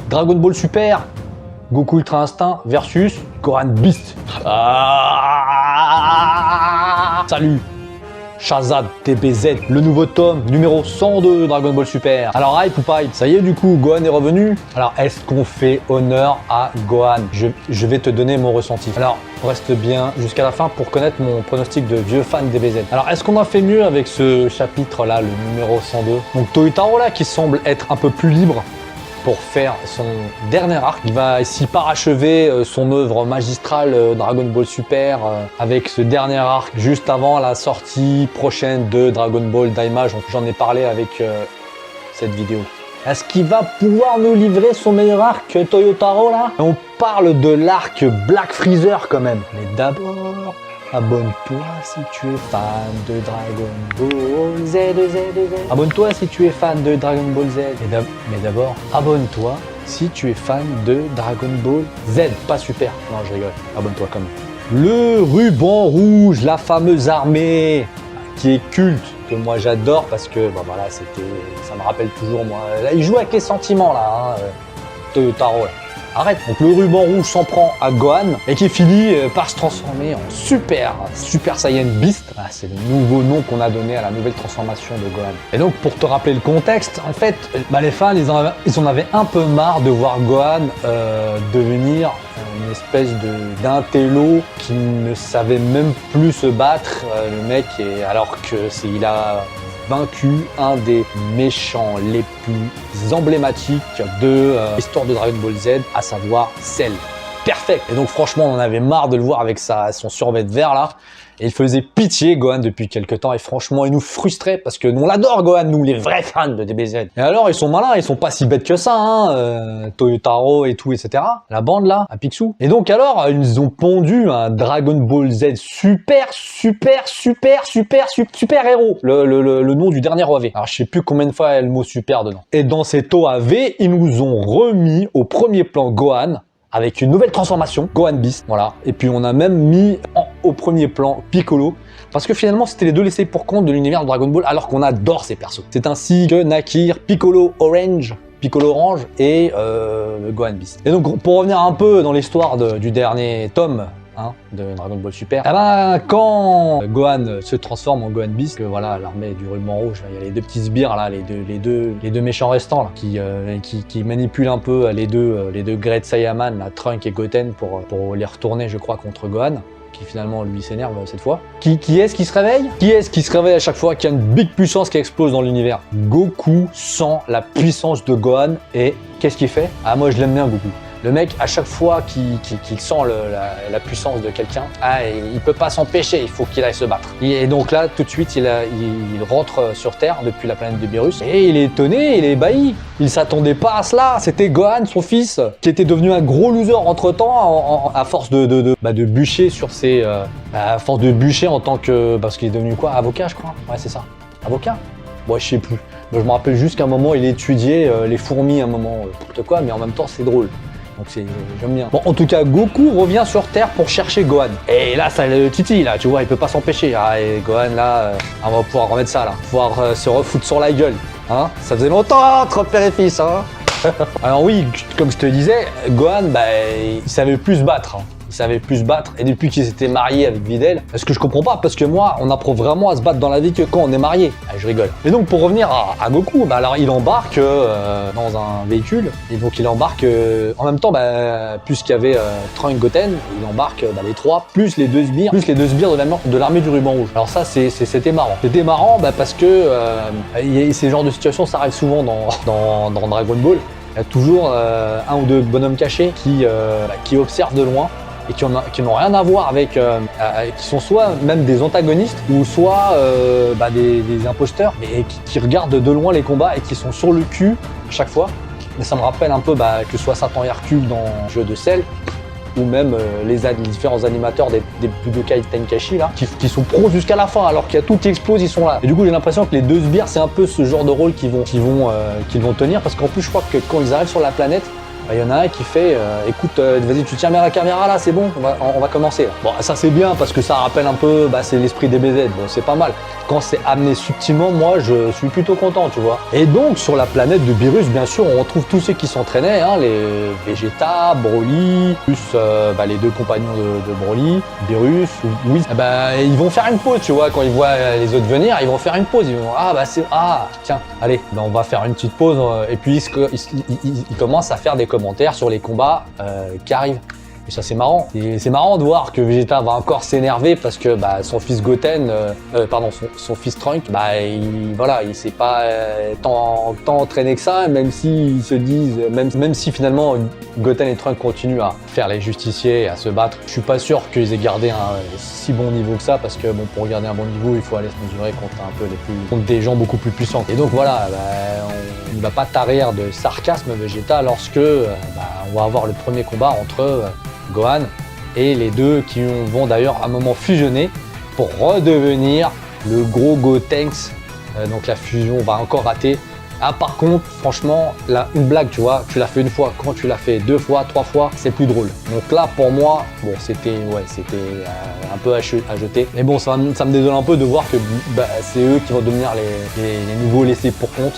Dragon Ball Super, Goku Ultra Instinct versus Gohan Beast. Salut Shazad DBZ, le nouveau tome numéro 102 de Dragon Ball Super. Alors hype ou pas hype? Ça y est, du coup Gohan est revenu. Alors est-ce qu'on fait honneur à Gohan? Je vais te donner mon ressenti. Alors reste bien jusqu'à la fin pour connaître mon pronostic de vieux fan DBZ. Alors est-ce qu'on a fait mieux avec ce chapitre là, le numéro 102? Donc Toyotaro là qui semble être un peu plus libre pour faire son dernier arc. Il va ici parachever son œuvre magistrale Dragon Ball Super avec ce dernier arc juste avant la sortie prochaine de Dragon Ball Daima. J'en ai parlé avec cette vidéo. Est-ce qu'il va pouvoir nous livrer son meilleur arc, Toyotaro là? On parle de l'arc Black Freezer quand même. Mais d'abord, abonne-toi si tu es fan de Dragon Ball Z. Abonne-toi si tu es fan de Dragon Ball Z. Mais d'abord, abonne-toi si tu es fan de Dragon Ball Z. Pas Super. Non, je rigole. Abonne-toi quand même. Le ruban rouge, la fameuse armée qui est culte, que moi j'adore parce que bah voilà, ça me rappelle toujours moi. Là, il joue avec les sentiments là, hein, Toyotaro là. Arrête. Donc le ruban rouge s'en prend à Gohan et qui finit par se transformer en Super Saiyan Beast. Ah, c'est le nouveau nom qu'on a donné à la nouvelle transformation de Gohan. Et donc pour te rappeler le contexte, en fait, bah, les fans ils en avaient un peu marre de voir Gohan devenir une espèce d'intello qui ne savait même plus se battre. Le mec, alors que il a vaincu un des méchants les plus emblématiques de l'histoire de Dragon Ball Z, à savoir Cell. Perfect. Et donc franchement, on en avait marre de le voir avec son survêt vert là. Et il faisait pitié Gohan depuis quelques temps et franchement il nous frustrait parce que nous on l'adore Gohan, nous les vrais fans de DBZ. Et alors ils sont malins, ils sont pas si bêtes que ça, hein, Toyotaro et tout, etc. La bande là, à Picsou. Et donc alors ils ont pondu un Dragon Ball Z super héros. Le nom du dernier OAV. Alors je sais plus combien de fois il y a le mot super dedans. Et dans cet OAV, ils nous ont remis au premier plan Gohan avec une nouvelle transformation, Gohan Beast, voilà. Et puis on a même mis au premier plan Piccolo, parce que finalement c'était les deux laissés pour compte de l'univers de Dragon Ball, alors qu'on adore ces persos. C'est ainsi que naquirent Piccolo Orange et Gohan Beast. Et donc pour revenir un peu dans l'histoire du dernier tome, hein, de Dragon Ball Super, eh ben, quand Gohan se transforme en Gohan Beast, que voilà, l'armée du ruban rouge, il y a les deux petits sbires là, les deux méchants restants là, qui manipulent un peu les deux Great Saiyaman, là, Trunk et Goten, pour les retourner, je crois, contre Gohan, qui finalement lui s'énerve cette fois. Qui est-ce qui se réveille? Qui est-ce qui se réveille à chaque fois qu'il y a une big puissance qui explose dans l'univers? Goku sent la puissance de Gohan et qu'est-ce qu'il fait? Ah, moi je l'aime bien Goku. Le mec, à chaque fois qu'il sent la puissance de quelqu'un, il peut pas s'empêcher, il faut qu'il aille se battre. Et donc là, tout de suite, il rentre sur Terre depuis la planète de Beerus et il est étonné, il est ébahi. Il s'attendait pas à cela. C'était Gohan, son fils, qui était devenu un gros loser entre-temps à force de bûcher sur ses... à force de bûcher en tant que... Parce qu'il est devenu quoi? Avocat, je crois. Ouais, c'est ça. Avocat? Ouais, je sais plus. Je me rappelle juste qu'à un moment, il étudiait les fourmis à un moment. N'importe quoi, mais en même temps, c'est drôle. Donc j'aime bien. Bon, en tout cas, Goku revient sur Terre pour chercher Gohan. Et là, ça le titille, là, tu vois, il peut pas s'empêcher. Ah, et Gohan, là, on va pouvoir remettre ça, là. Pouvoir se refoutre sur la gueule. Hein, ça faisait longtemps entre père et fils, hein. Alors oui, comme je te disais, Gohan, bah, il savait plus se battre. Hein. Il savait plus se battre. Et depuis qu'il s'était marié avec Videl, ce que je comprends pas, parce que moi, on apprend vraiment à se battre dans la vie que quand on est marié. Ah, je rigole. Et donc, pour revenir à Goku, bah, alors il embarque dans un véhicule. Et donc, il embarque en même temps, bah, puisqu'il y avait Trunks Goten, il embarque les trois, plus les deux sbires de l'armée du ruban rouge. Alors ça, c'était marrant. C'était marrant parce que ces genres de situations, ça arrive souvent dans Dragon Ball. Il y a toujours un ou deux bonhommes cachés qui observent de loin et qui n'ont rien à voir avec, qui sont soit même des antagonistes ou soit des imposteurs, et qui regardent de loin les combats et qui sont sur le cul à chaque fois. Mais ça me rappelle un peu que ce soit Satan et Hercule dans le jeu de Cell, ou même les différents animateurs des Budokai Tenkaichi là, qui sont pros jusqu'à la fin, alors qu'il y a tout qui explose, ils sont là. Et du coup, j'ai l'impression que les deux sbires, c'est un peu ce genre de rôle qu'ils vont tenir, parce qu'en plus, je crois que quand ils arrivent sur la planète, bah, y en a un qui fait écoute, vas-y, tu tiens bien la caméra là, c'est bon, on va commencer là. Bon, ça c'est bien parce que ça rappelle un peu, bah, c'est l'esprit des BZ, bon, c'est pas mal. Quand c'est amené subtilement, moi je suis plutôt content, tu vois. Et donc sur la planète de Beerus, bien sûr, on retrouve tous ceux qui s'entraînaient, hein, les Vegeta, Broly, plus bah, les deux compagnons de Broly, Beerus, oui, bah, ils vont faire une pause, tu vois, quand ils voient les autres venir, ils vont faire une pause, ils vont tiens, allez, bah, on va faire une petite pause, et puis ils commencent à faire des commentaires sur les combats qui arrivent. Et ça c'est marrant. Et c'est marrant de voir que Vegeta va encore s'énerver parce que bah, son fils Goten, son fils Trunks, bah, il s'est pas tant entraîné que ça, même s'ils se disent, même si finalement Goten et Trunks continuent à faire les justiciers et à se battre, je suis pas sûr qu'ils aient gardé un si bon niveau que ça parce que bon, pour garder un bon niveau, il faut aller se mesurer contre des gens beaucoup plus puissants. Et donc voilà, bah, on ne va pas tarir de sarcasme Vegeta lorsque on va avoir le premier combat entre Gohan et les deux qui vont d'ailleurs à un moment fusionner pour redevenir le gros Gotenks. Donc la fusion va encore rater. Ah, par contre, franchement, là, une blague, tu vois, tu l'as fait une fois, quand tu l'as fait deux fois, trois fois, c'est plus drôle. Donc là, pour moi, bon, c'était un peu à jeter. Mais bon, ça me désole un peu de voir que bah, c'est eux qui vont devenir les nouveaux laissés pour compte.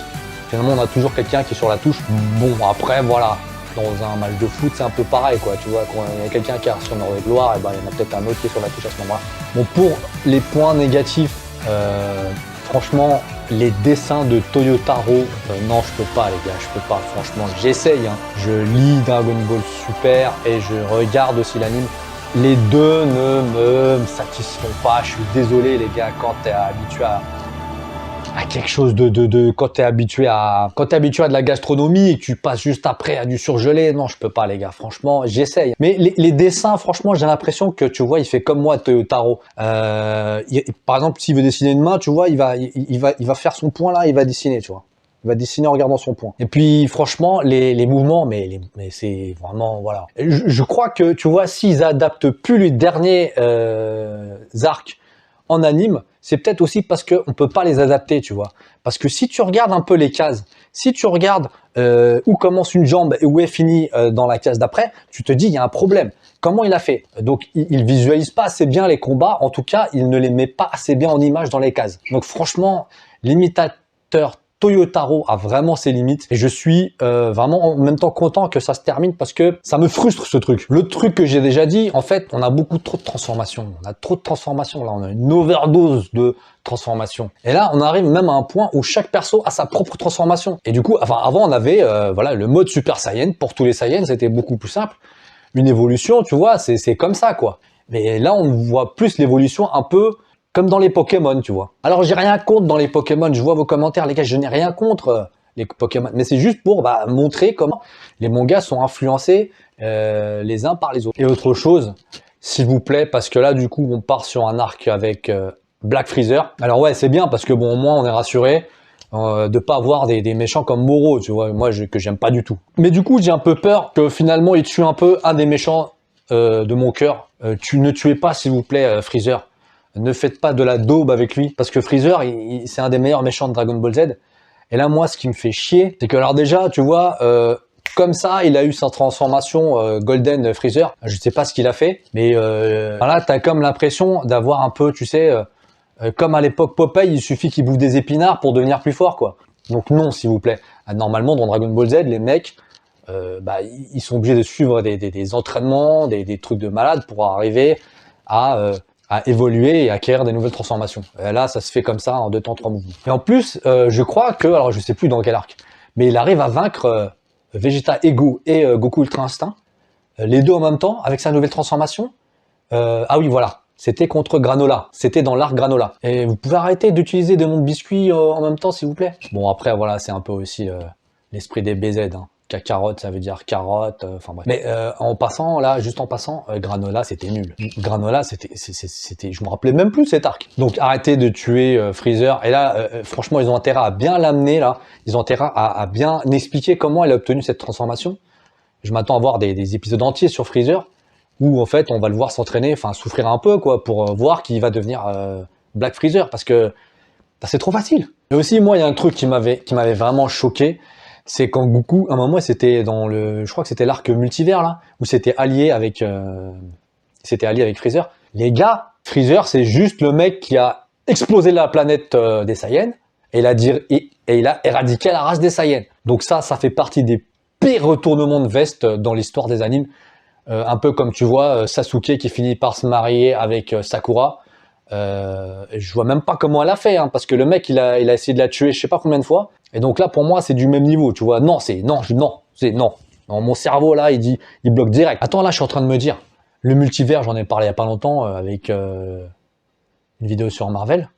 Finalement, on a toujours quelqu'un qui est sur la touche. Bon, après, voilà. Dans un match de foot, c'est un peu pareil, quoi. Tu vois, quand il y a quelqu'un qui a sur de gloire, et ben, il y en a peut-être un autre qui est sur la touche à ce moment-là. Bon, pour les points négatifs, franchement, les dessins de Toyotaro, non, je peux pas, les gars, je peux pas. Franchement, j'essaye. Hein. Je lis Dragon Ball Super et je regarde aussi l'anime. Les deux ne me satisfont pas. Je suis désolé, les gars, quand t'es habitué à quelque chose quand t'es habitué à de la gastronomie et que tu passes juste après à du surgelé, non, je peux pas, les gars, franchement, j'essaye. Mais les dessins, franchement, j'ai l'impression que, tu vois, il fait comme moi, Toyotaro. Par exemple, s'il veut dessiner une main, tu vois, il va faire son point là, il va dessiner, tu vois. Il va dessiner en regardant son point. Et puis, franchement, les mouvements, mais c'est vraiment, voilà. Je crois que, tu vois, s'ils adaptent plus les derniers arcs en anime, c'est peut-être aussi parce qu'on peut pas les adapter, tu vois. Parce que si tu regardes un peu les cases, si tu regardes où commence une jambe et où est finie dans la case d'après, tu te dis il y a un problème. Comment il a fait? Donc il visualise pas assez bien les combats, en tout cas il ne les met pas assez bien en image dans les cases. Donc franchement, l'imitateur Toyotaro a vraiment ses limites et je suis vraiment en même temps content que ça se termine parce que ça me frustre ce truc. Le truc que j'ai déjà dit, en fait, on a beaucoup trop de transformations. On a trop de transformations. Là, on a une overdose de transformations. Et là, on arrive même à un point où chaque perso a sa propre transformation. Et du coup, enfin, avant, on avait voilà, le mode Super Saiyan. Pour tous les Saiyans, c'était beaucoup plus simple. Une évolution, tu vois, c'est comme ça, quoi. Mais là, on voit plus l'évolution un peu comme dans les Pokémon, tu vois. Alors, j'ai rien contre dans les Pokémon. Je vois vos commentaires, les gars. Je n'ai rien contre les Pokémon. Mais c'est juste pour montrer comment les mangas sont influencés les uns par les autres. Et autre chose, s'il vous plaît, parce que là, du coup, on part sur un arc avec Black Freezer. Alors ouais, c'est bien parce que bon, au moins, on est rassuré de pas avoir des méchants comme Moro, tu vois. Moi, que j'aime pas du tout. Mais du coup, j'ai un peu peur que finalement, il tue un peu un des méchants de mon cœur. Ne tuez pas, s'il vous plaît, Freezer. Ne faites pas de la daube avec lui, parce que Freezer, c'est un des meilleurs méchants de Dragon Ball Z. Et là, moi, ce qui me fait chier, c'est que alors déjà, tu vois, comme ça, il a eu sa transformation Golden Freezer. Je sais pas ce qu'il a fait, mais là, t'as comme l'impression d'avoir un peu, tu sais, comme à l'époque Popeye, il suffit qu'il bouffe des épinards pour devenir plus fort, quoi. Donc non, s'il vous plaît. Normalement, dans Dragon Ball Z, les mecs, ils sont obligés de suivre des entraînements, des trucs de malade pour arriver à évoluer et acquérir des nouvelles transformations. Et là, ça se fait comme ça en 2 temps 3 mouvements. Et en plus, je crois que, alors je sais plus dans quel arc, mais il arrive à vaincre Vegeta Ego et Goku Ultra Instinct, les deux en même temps, avec sa nouvelle transformation. Ah oui, voilà, c'était contre Granola, c'était dans l'arc Granola. Et vous pouvez arrêter d'utiliser des noms de biscuits en même temps, s'il vous plaît. Bon, après, voilà, c'est un peu aussi l'esprit des BZ, hein. Carotte, ça veut dire carotte, enfin bref. Mais en passant, là, juste en passant, Granola, c'était nul. Granola, c'était, je me rappelais même plus cet arc. Donc arrêtez de tuer Freezer. Et là, franchement, ils ont intérêt à bien l'amener, là. Ils ont intérêt à bien expliquer comment elle a obtenu cette transformation. Je m'attends à voir des épisodes entiers sur Freezer, où en fait, on va le voir s'entraîner, enfin souffrir un peu, quoi, pour voir qu'il va devenir Black Freezer, parce que c'est trop facile. Et aussi, moi, il y a un truc qui m'avait vraiment choqué, C'est quand Goku, à un moment, c'était dans le, je crois que c'était l'arc multivers là, où c'était allié avec Freezer. Les gars, Freezer, c'est juste le mec qui a explosé la planète des Saiyans et il a éradiqué la race des Saiyans. Donc ça fait partie des pires retournements de veste dans l'histoire des animes. Un peu comme tu vois Sasuke qui finit par se marier avec Sakura. Je vois même pas comment elle a fait, hein, parce que le mec il a essayé de la tuer je sais pas combien de fois. Et donc là pour moi c'est du même niveau, tu vois. Non, c'est non, c'est non. Non, mon cerveau là il bloque direct. Attends, là je suis en train de me dire, le multivers, j'en ai parlé il y a pas longtemps avec une vidéo sur Marvel.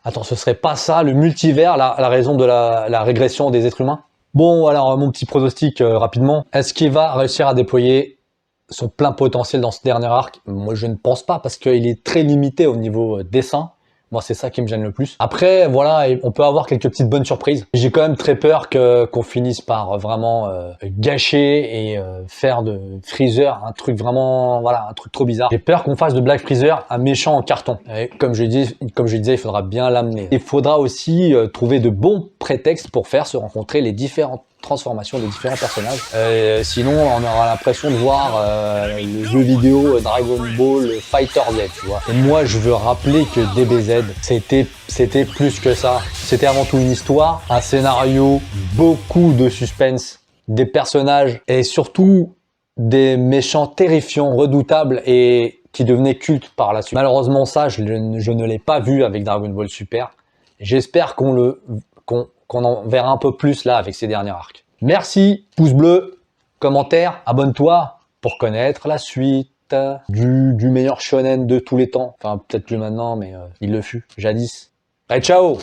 Attends, ce serait pas ça le multivers, la raison de la régression des êtres humains? Bon, alors mon petit pronostic rapidement. Est-ce qu'il va réussir à déployer son plein potentiel dans ce dernier arc? Moi, je ne pense pas parce qu'il est très limité au niveau dessin. Moi, c'est ça qui me gêne le plus. Après, voilà, on peut avoir quelques petites bonnes surprises. J'ai quand même très peur qu'on finisse par vraiment gâcher et faire de Freezer un truc vraiment, voilà, un truc trop bizarre. J'ai peur qu'on fasse de Black Freezer un méchant en carton. Et comme je disais, il faudra bien l'amener. Il faudra aussi trouver de bons prétextes pour faire se rencontrer les différentes transformation des différents personnages. Sinon, on aura l'impression de voir le jeu vidéo Dragon Ball Fighter Z, tu vois. Et moi, je veux rappeler que DBZ, c'était plus que ça. C'était avant tout une histoire, un scénario, beaucoup de suspense, des personnages et surtout des méchants terrifiants, redoutables et qui devenaient cultes par la suite. Malheureusement, ça, je ne l'ai pas vu avec Dragon Ball Super. J'espère qu'on en verra un peu plus là avec ces derniers arcs. Merci, pouce bleu, commentaire, abonne-toi pour connaître la suite du meilleur shonen de tous les temps. Enfin, peut-être plus maintenant, mais il le fut, jadis. Allez, ciao!